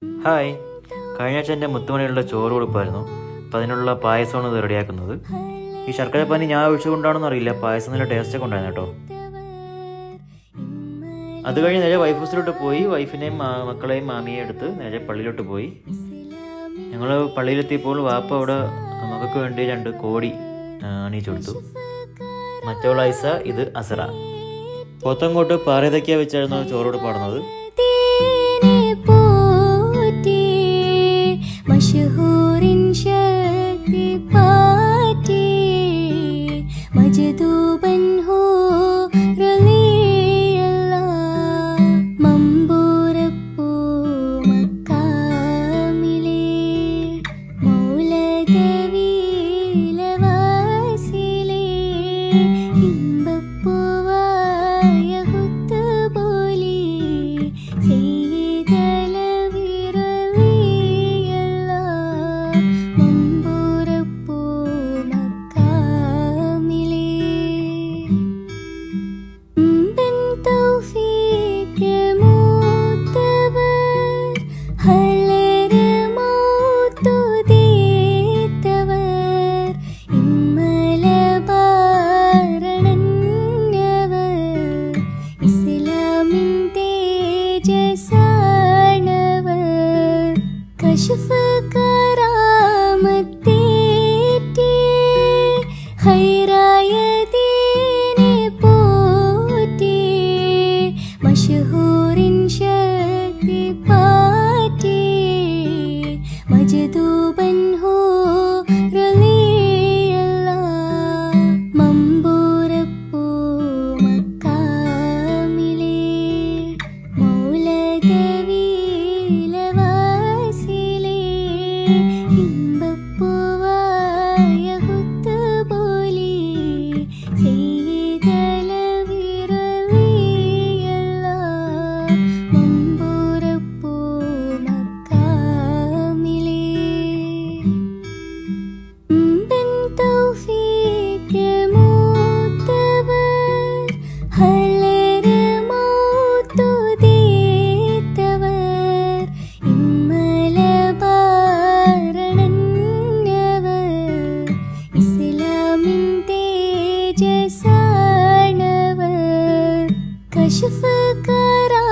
Hi, കഴിഞ്ഞ ആഴ്ച എൻ്റെ മുത്തുമണികളുടെ ചോറ് കൊടുപ്പായിരുന്നു. അപ്പം അതിനുള്ള പായസമാണ് ഇത് റെഡിയാക്കുന്നത്. ഈ ശർക്കരപ്പാനി ഞാൻ ഒഴിച്ചുകൊണ്ടാണെന്ന് അറിയില്ല, പായസം നല്ല ടേസ്റ്റൊക്കെ ഉണ്ടായിരുന്നു കേട്ടോ. അത് കഴിഞ്ഞ് നേരെ വൈഫ് ഹൗസിലോട്ട് പോയി വൈഫിനെയും മക്കളെയും മാമിയെയും എടുത്ത് നേരെ പള്ളിയിലോട്ട് പോയി. ഞങ്ങൾ പള്ളിയിലെത്തിയപ്പോൾ വാപ്പ അവിടെ മകൾക്ക് വേണ്ടി 2 കോടി അണിയിച്ചു കൊടുത്തു. മറ്റവൾ ഐസ, ഇത് അസറ. പോത്തങ്ങോട്ട് പാറയതൊക്കെയാ വെച്ചായിരുന്നു ചോറോട് പാടുന്നത്. मशहूरिन शक्ति पाटी मजदूबन हो रलियल्ला मंबूरप्पू मक्कामिले मौलदवीलवासिले ഇമ്പപ്പൂവായ ഹുത്തുബോലി कशफ करामतेटे खैरायदीने पोटे मशहूरिन शक्ति पाटे मजदूबन हो रलियल्ला मंबूरप्पू मक्कामिले मौलदवी ഇമ്പപ്പൂവായ ഹുത്തുബോലി ചെയ്തലവിരലിയല്ലാ മമ്പൂരപ്പൂ മക്കാമിലേ ബൻ തൗഫീഖ് മൂത്തവർ ഹലരെ മൗത്തു ദേത്തവർ कशफ करामतेटे